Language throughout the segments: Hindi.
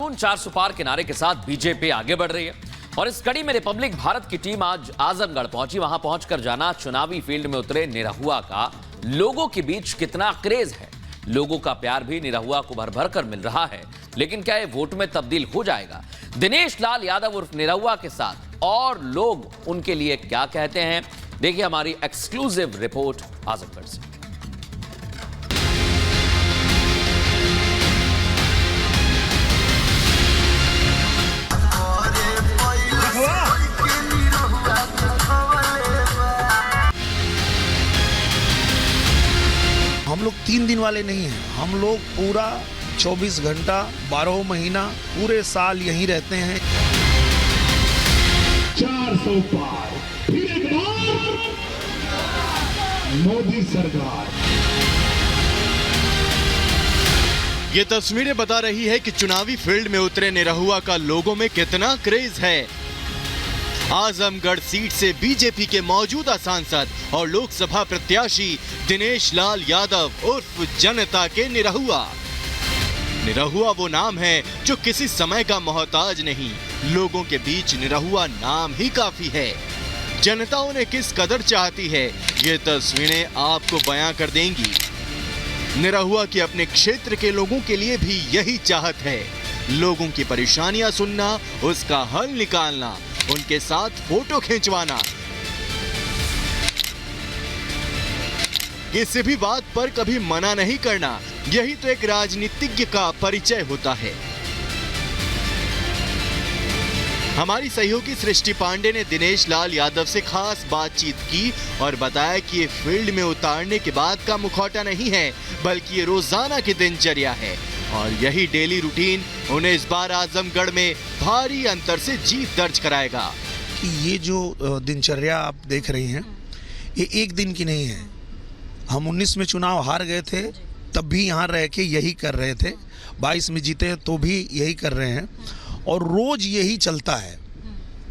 कानून 400 पार के नारे के साथ बीजेपी आगे बढ़ रही है और इस कड़ी में रिपब्लिक भारत की टीम आज आजमगढ़ पहुंची। वहां पहुंचकर जाना चुनावी फील्ड में उतरे निरहुआ का लोगों के बीच कितना क्रेज है। लोगों का प्यार भी निरहुआ को भर भर कर मिल रहा है, लेकिन क्या ये वोट में तब्दील हो जाएगा? दिनेश लाल यादव उर्फ निरहुआ के साथ और लोग उनके लिए क्या कहते हैं, देखिए हमारी एक्सक्लूसिव रिपोर्ट आजमगढ़ से। हम लोग 3 दिन वाले नहीं हैं, हम लोग पूरा 24 घंटा 12 महीना पूरे साल यहीं रहते हैं। 400 पार फिर एक बार मोदी सरकार। ये तस्वीरें बता रही है कि चुनावी फील्ड में उतरे निरहुआ का लोगों में कितना क्रेज है। आजमगढ़ सीट से बीजेपी के मौजूदा सांसद और लोकसभा प्रत्याशी दिनेश लाल यादव उर्फ जनता के निरहुआ। निरहुआ वो नाम है जो किसी समय का मोहताज नहीं, लोगों के बीच निरहुआ नाम ही काफी है। जनता उन्हें किस कदर चाहती है, ये तस्वीरें आपको बयां कर देंगी। निरहुआ के अपने क्षेत्र के लोगों के लिए भी यही चाहत है, लोगों की परेशानियां सुनना, उसका हल निकालना, उनके साथ फोटो खिंचवाना। किसी भी बात पर कभी मना नहीं करना, यही तो एक राजनीतिज्ञ का परिचय होता है। हमारी सहयोगी सृष्टि पांडे ने दिनेश लाल यादव से खास बातचीत की और बताया कि ये फील्ड में उतारने के बाद का मुखौटा नहीं है, बल्कि ये रोजाना की दिनचर्या है और यही डेली रूटीन उन्हें इस बार आजमगढ़ में भारी अंतर से जीत दर्ज कराएगा। कि ये जो दिनचर्या आप देख रही हैं, ये एक दिन की नहीं है। हम 19 में चुनाव हार गए थे, तब भी यहाँ रह के यही कर रहे थे। 22 में जीते तो भी यही कर रहे हैं और रोज यही चलता है।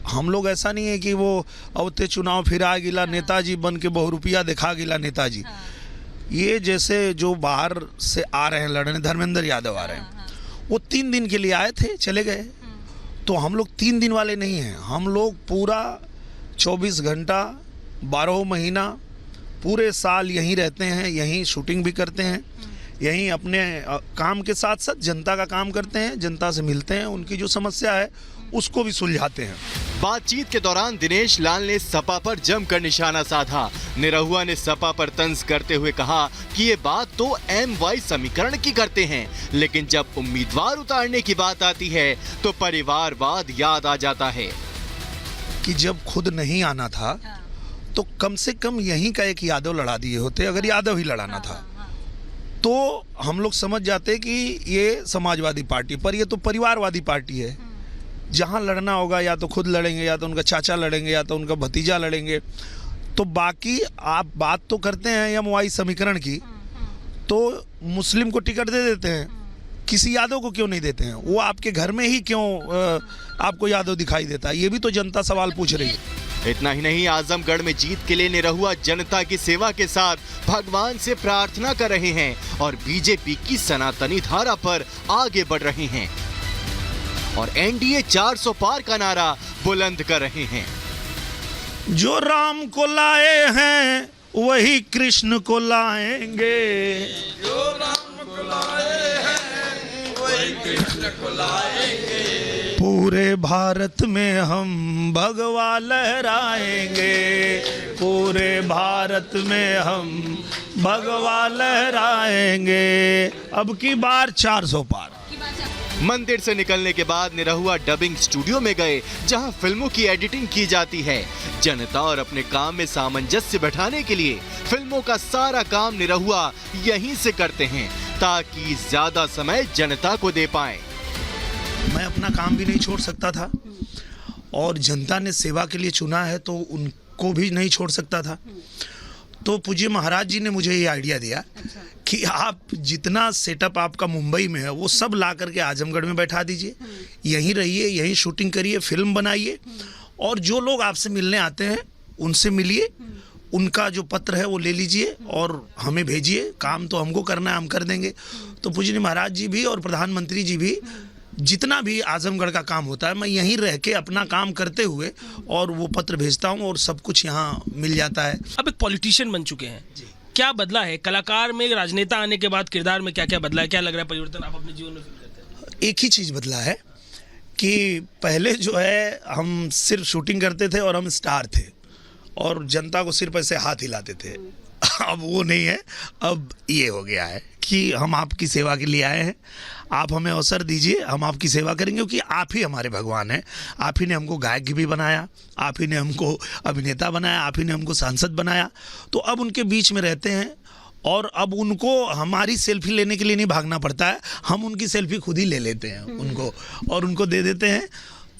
हम लोग ऐसा नहीं है कि वो अवते चुनाव फिर आ गिला नेताजी बन के बहुरुपिया दिखा गिला नेताजी। ये जैसे जो बाहर से आ रहे हैं लड़ने, धर्मेंद्र यादव आ रहे हैं, वो 3 दिन के लिए आए थे, चले गए। तो हम लोग 3 दिन वाले नहीं हैं, हम लोग पूरा 24 घंटा 12 महीना पूरे साल यहीं रहते हैं, यहीं शूटिंग भी करते हैं, यहीं अपने काम के साथ साथ जनता का काम करते हैं, जनता से मिलते हैं, उनकी जो समस्या है उसको भी सुलझाते हैं। बातचीत के दौरान दिनेश लाल ने सपा पर जमकर निशाना साधा। निरहुआ ने सपा पर तंज करते हुए कहा कि ये बात तो MY समीकरण की करते हैं, लेकिन जब उम्मीदवार उतारने की बात आती है तो परिवारवाद याद आ जाता है। कि जब खुद नहीं आना था तो कम से कम यहीं का एक यादव लड़ा दिए होते, अगर यादव ही लड़ाना था तो हम लोग समझ जाते कि ये समाजवादी पार्टी, पर ये तो परिवारवादी पार्टी है। जहाँ लड़ना होगा या तो खुद लड़ेंगे, या तो उनका चाचा लड़ेंगे, या तो उनका भतीजा लड़ेंगे। तो बाकी आप बात तो करते हैं MY समीकरण की, तो मुस्लिम को टिकट दे देते हैं, किसी यादव को क्यों नहीं देते हैं? वो आपके घर में ही क्यों आपको यादव दिखाई देता है? ये भी तो जनता सवाल पूछ रही है। इतना ही नहीं, आजमगढ़ में जीत के लिए निरहुआ जनता की सेवा के साथ भगवान से प्रार्थना कर रहे हैं और बीजेपी की सनातनी धारा पर आगे बढ़ रहे हैं और NDA 400 पार का नारा बुलंद कर रहे हैं। जो राम को लाए हैं वही कृष्ण को लाएंगे, जो राम को लाए हैं वही कृष्ण को लाएंगे। पूरे भारत में हम भगवा लहराएंगे, पूरे भारत में हम भगवा लहराएंगे। अब की बार 400 पार। मंदिर से निकलने के बाद निरहुआ डबिंग स्टूडियो में गए, जहां फिल्मों की एडिटिंग की जाती है। जनता और अपने काम में सामंजस्य बैठाने के लिए फिल्मों का सारा काम निरहुआ यहीं से करते हैं, ताकि ज्यादा समय जनता को दे पाएं। मैं अपना काम भी नहीं छोड़ सकता था और जनता ने सेवा के लिए चुना है तो उनको भी नहीं छोड़ सकता था। तो पूज्य महाराज जी ने मुझे ये आइडिया दिया कि आप जितना सेटअप आपका मुंबई में है वो सब ला करके आजमगढ़ में बैठा दीजिए, यहीं रहिए, यहीं शूटिंग करिए, फिल्म बनाइए और जो लोग आपसे मिलने आते हैं उनसे मिलिए, उनका जो पत्र है वो ले लीजिए और हमें भेजिए, काम तो हमको करना है, हम कर देंगे। तो पूज्य महाराज जी भी और प्रधानमंत्री जी भी जितना भी आजमगढ़ का काम होता है मैं यहीं रह के अपना काम करते हुए और वो पत्र भेजता हूँ और सब कुछ यहाँ मिल जाता है। अब एक पॉलिटिशियन बन चुके हैं, क्या बदला है कलाकार में, राजनेता आने के बाद किरदार में क्या क्या बदला है, क्या लग रहा है परिवर्तन आप अपने जीवन में फील करते हैं? एक ही चीज़ बदला है कि पहले जो है हम सिर्फ शूटिंग करते थे और हम स्टार थे और जनता को सिर्फ ऐसे हाथ हिलाते थे। अब वो नहीं है, अब ये हो गया है कि हम आपकी सेवा के लिए आए हैं, आप हमें अवसर दीजिए, हम आपकी सेवा करेंगे क्योंकि आप ही हमारे भगवान हैं। आप ही ने हमको गायक भी बनाया, आप ही ने हमको अभिनेता बनाया, आप ही ने हमको सांसद बनाया। तो अब उनके बीच में रहते हैं और अब उनको हमारी सेल्फी लेने के लिए नहीं भागना पड़ता है, हम उनकी सेल्फी खुद ही ले लेते हैं उनको और उनको दे देते हैं,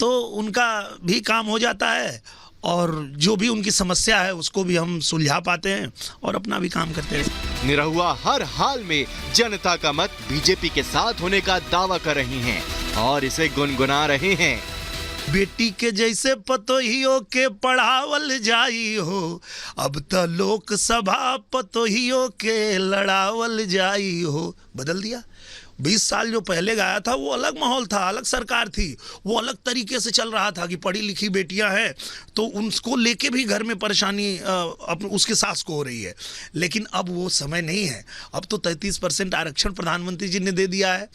तो उनका भी काम हो जाता है और जो भी उनकी समस्या है उसको भी हम सुलझा पाते हैं और अपना भी काम करते हैं। निरहुआ हर हाल में जनता का मत बीजेपी के साथ होने का दावा कर रही हैं और इसे गुनगुना रहे हैं। बेटी के जैसे पतोहियों के पढ़ावल जाई हो, अब तो लोकसभा पतोहियों के लड़ावल जाई हो। बदल दिया। 20 साल जो पहले गाया था वो अलग माहौल था, अलग सरकार थी, वो अलग तरीके से चल रहा था कि पढ़ी लिखी बेटियां हैं तो उनको लेके भी घर में परेशानी उसके सास को हो रही है। लेकिन अब वो समय नहीं है, अब तो 33% आरक्षण प्रधानमंत्री जी ने दे दिया है।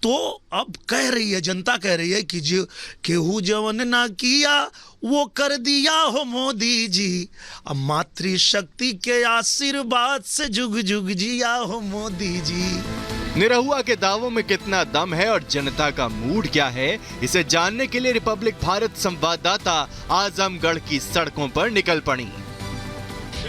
तो अब कह रही है जनता, कह रही है कि जो केहू जवन ना किया वो कर दिया हो मोदी जी, अब मातृशक्ति के आशीर्वाद से जुग जुग जिया हो मोदी जी। निरहुआ के दावों में कितना दम है और जनता का मूड क्या है, इसे जानने के लिए रिपब्लिक भारत संवाददाता आजमगढ़ की सड़कों पर निकल पड़ी।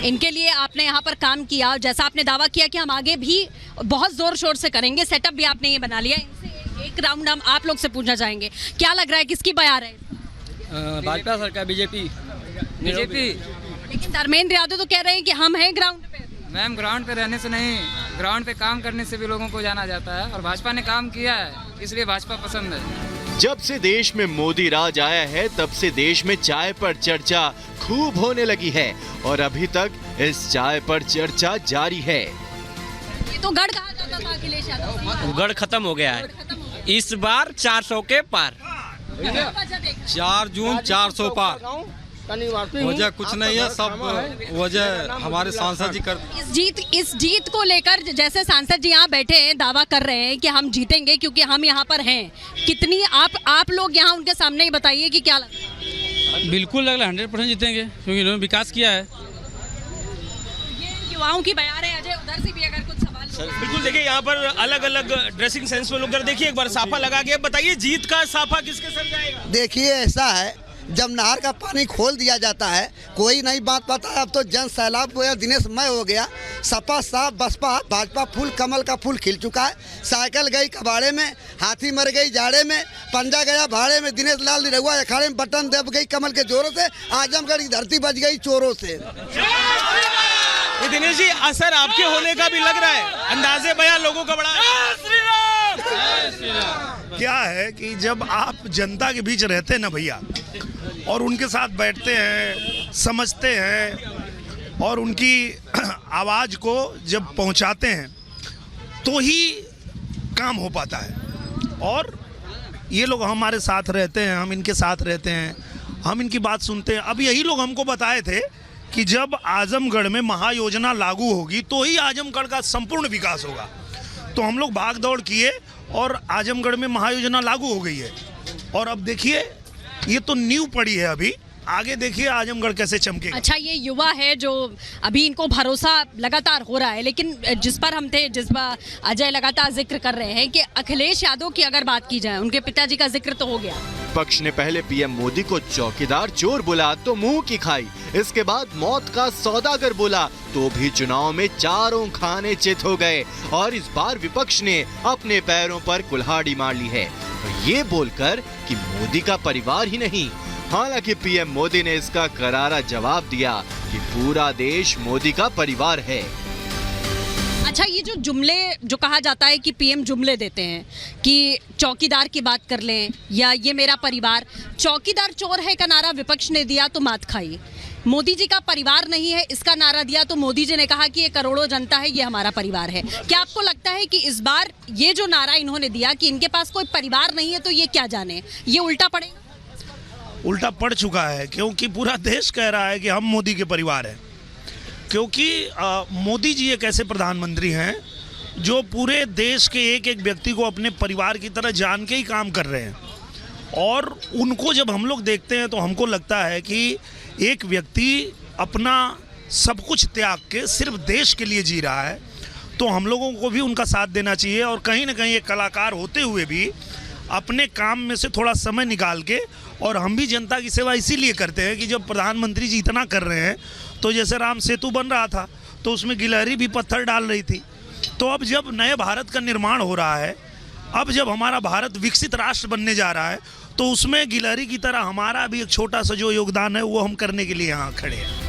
इनके लिए आपने यहाँ पर काम किया, जैसा आपने दावा किया कि हम आगे भी बहुत जोर शोर से करेंगे, सेटअप भी आपने ये बना लिया। इनसे एक राउंड हम आप लोग से पूछना चाहेंगे, क्या लग रहा है किसकी बयार है? भाजपा सरकार, बीजेपी। लेकिन धर्मेंद्र यादव तो कह रहे हैं कि हम हैं ग्राउंड पे। मैम, ग्राउंड पे रहने से नहीं, ग्राउंड पे काम करने से भी लोगों को जाना जाता है और भाजपा ने काम किया है, इसलिए भाजपा पसंद है। जब से देश में मोदी राज आया है तब से देश में चाय पर चर्चा खूब होने लगी है और अभी तक इस चाय पर चर्चा जारी है। ये तो गढ़ कहा जाता था अखिलेश यादव, गढ़ खत्म हो गया है इस बार 400 के पार। 4 जून 400 पार। वजह कुछ नहीं है, सब वजह हमारे सांसद जी कर। इस जीत को लेकर जैसे सांसद जी यहाँ बैठे हैं, दावा कर रहे हैं कि हम जीतेंगे क्योंकि हम यहाँ पर हैं, कितनी आप लोग यहाँ उनके सामने ही बताइए कि क्या लगता है? बिल्कुल लग रहा है 100% जीतेंगे क्योंकि इन्होंने विकास किया है। ये युवाओं की बयान है। अजय, उधर से भी अगर कुछ सवाल। बिल्कुल, देखिए यहाँ पर अलग अलग ड्रेसिंग सेंस में लोग, देखिए एक बार साफा लगा के बताइए जीत का साफा किसके सर जाएगा? देखिए ऐसा है, जब नहर का पानी खोल दिया जाता है कोई नहीं बात पाता है। अब तो जन सैलाब हो गया, दिनेश मय हो गया, सपा साफ बसपा भाजपा फूल कमल का फूल खिल चुका है। साइकिल गई कबाड़े में, हाथी मर गई जाड़े में, पंजा गया भाड़े में, दिनेश लाल निरहुआ अखाड़े में बटन दब गई कमल के जोरों से, आजमगढ़ की धरती बच गई चोरों से। दिनेश जी, असर आपके होने का भी लग रहा है, अंदाजे बयान लोगों का बड़ा। क्या है कि जब आप जनता के बीच रहते हैं ना भैया और उनके साथ बैठते हैं, समझते हैं और उनकी आवाज़ को जब पहुंचाते हैं तो ही काम हो पाता है। और ये लोग हमारे साथ रहते हैं, हम इनके साथ रहते हैं, हम इनकी बात सुनते हैं। अब यही लोग हमको बताए थे कि जब आजमगढ़ में महायोजना लागू होगी तो ही आजमगढ़ का संपूर्ण विकास होगा। तो हम लोग भाग दौड़ किए और आजमगढ़ में महायोजना लागू हो गई है और अब देखिए ये तो नींव पड़ी है, अभी आगे देखिए आजमगढ़ कैसे चमकेगा। अच्छा, ये युवा है जो अभी इनको भरोसा लगातार हो रहा है, लेकिन जिस पर अजय लगातार जिक्र कर रहे हैं कि अखिलेश यादव की अगर बात की जाए, उनके पिताजी का जिक्र तो हो गया। पक्ष ने पहले पीएम मोदी को चौकीदार चोर बोला तो मुंह की खाई, इसके बाद मौत का सौदागर बोला तो भी चुनाव में चारों खाने चित हो गए और इस बार विपक्ष ने अपने पैरों पर कुल्हाड़ी मार ली है, ये बोलकर कि मोदी का परिवार ही नहीं। हालांकि पीएम मोदी ने इसका करारा जवाब दिया कि पूरा देश मोदी का परिवार है। अच्छा, ये जो जुमले जो कहा जाता है कि पीएम जुमले देते हैं कि चौकीदार की बात कर लें या ये मेरा परिवार, चौकीदार चोर है का नारा विपक्ष ने दिया तो मात खाई। मोदी जी का परिवार नहीं है इसका नारा दिया, तो मोदी जी ने कहा कि ये करोड़ों जनता है, ये हमारा परिवार है। क्या आपको लगता है कि इस बार ये जो नारा इन्होंने दिया कि इनके पास कोई परिवार नहीं है, तो ये क्या जाने, ये उल्टा पड़ेगा? उल्टा पड़ चुका है, क्योंकि पूरा देश कह रहा है कि हम मोदी के परिवार हैं। क्योंकि मोदी जी एक ऐसे प्रधानमंत्री हैं जो पूरे देश के एक एक व्यक्ति को अपने परिवार की तरह जान के ही काम कर रहे हैं। और उनको जब हम लोग देखते हैं तो हमको लगता है कि एक व्यक्ति अपना सब कुछ त्याग के सिर्फ देश के लिए जी रहा है, तो हम लोगों को भी उनका साथ देना चाहिए। और कहीं ना कहीं एक कलाकार होते हुए भी अपने काम में से थोड़ा समय निकाल के, और हम भी जनता की सेवा इसीलिए करते हैं कि जब प्रधानमंत्री जी इतना कर रहे हैं, तो जैसे राम सेतु बन रहा था तो उसमें गिलहरी भी पत्थर डाल रही थी। तो अब जब नए भारत का निर्माण हो रहा है, अब जब हमारा भारत विकसित राष्ट्र बनने जा रहा है, तो उसमें गिलहरी की तरह हमारा भी एक छोटा सा जो योगदान है वो हम करने के लिए यहाँ खड़े हैं।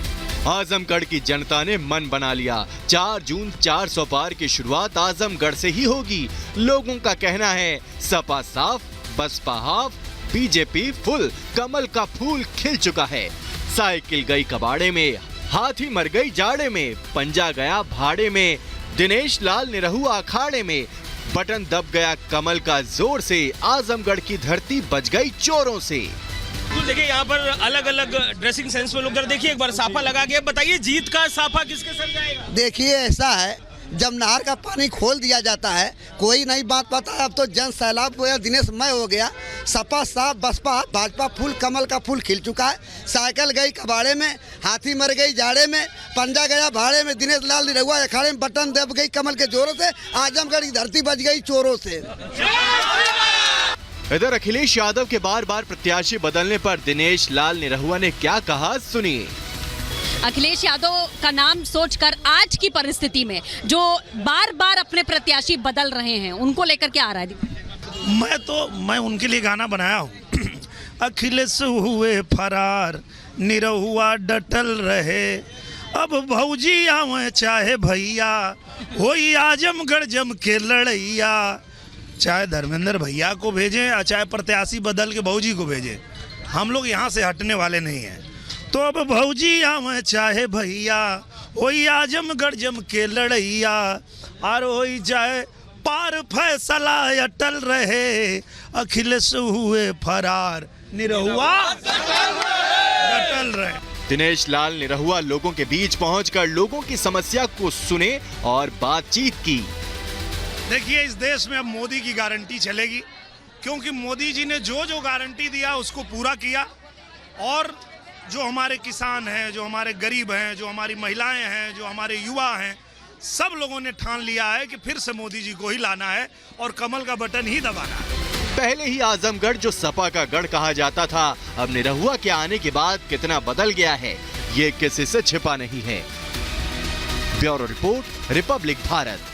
आजमगढ़ की जनता ने मन बना लिया। 4 जून 400 पार की शुरुआत आजमगढ़ से ही होगी। लोगों का कहना है सपा साफ, बसपा हाफ, बीजेपी फुल, कमल का फूल खिल चुका है। साइकिल गई कबाड़े में, हाथी मर गई जाड़े में, पंजा गया भाड़े में, दिनेश लाल निरहुआ अखाड़े में, बटन दब गया कमल का जोर से, आजमगढ़ की धरती बच गई चोरों से। तो देखिए यहाँ पर अलग अलग ड्रेसिंग सेंस में लोग देखिए, एक बार साफा लगा के बताइए जीत का साफा किसके सर जाएगा? देखिए ऐसा है, जब नहर का पानी खोल दिया जाता है कोई नहीं बात पाता है। अब तो जन सैलाब हो गया, दिनेश मय हो गया। सपा साफ, बसपा भाजपा फूल, कमल का फूल खिल चुका है। साइकिल गई कबाड़े में, हाथी मर गई जाड़े में, पंजा गया भाड़े में, दिनेश लाल निरहुआ अखाड़े में, बटन दब गई कमल के जोरों से, आजमगढ़ की धरती बच गई चोरों से। इधर अखिलेश यादव के बार बार प्रत्याशी बदलने पर दिनेश लाल निरहुआ ने क्या कहा, सुनिए। अखिलेश यादव का नाम सोचकर आज की परिस्थिति में जो बार बार अपने प्रत्याशी बदल रहे हैं, उनको लेकर क्या आ रहा है? मैं उनके लिए गाना बनाया हूँ। अखिलेश हुए फरार, निरहुआ डटल रहे, अब भौजी आवे चाहे भैया, होई आजमगढ़ जम के लड़ैया। चाहे धर्मेंद्र भैया को भेजें या चाहे प्रत्याशी बदल के भौजी को भेजें, हम लोग यहाँ से हटने वाले नहीं हैं। तो अब भौजी आवे चाहे भैया, होई आजमगढ़ जम के लड़ैया, और होई जाए पार फैसला अटल रहे, अखिलेश हुए फरार, निरहुआ डटल रहे। दिनेश लाल निरहुआ लोगों के बीच पहुंचकर लोगों की समस्या को सुने और बातचीत की। देखिए, इस देश में अब मोदी की गारंटी चलेगी, क्योंकि मोदी जी ने जो जो गारंटी दिया उसको पूरा किया। और जो हमारे किसान हैं, जो हमारे गरीब हैं, जो हमारी महिलाएं हैं, जो हमारे युवा हैं, सब लोगों ने ठान लिया है कि फिर से मोदी जी को ही लाना है और कमल का बटन ही दबाना है। पहले ही आजमगढ़ जो सपा का गढ़ कहा जाता था, अब निरहुआ के आने के बाद कितना बदल गया है, ये किसी से छिपा नहीं है। Bureau report, Republic Bharat.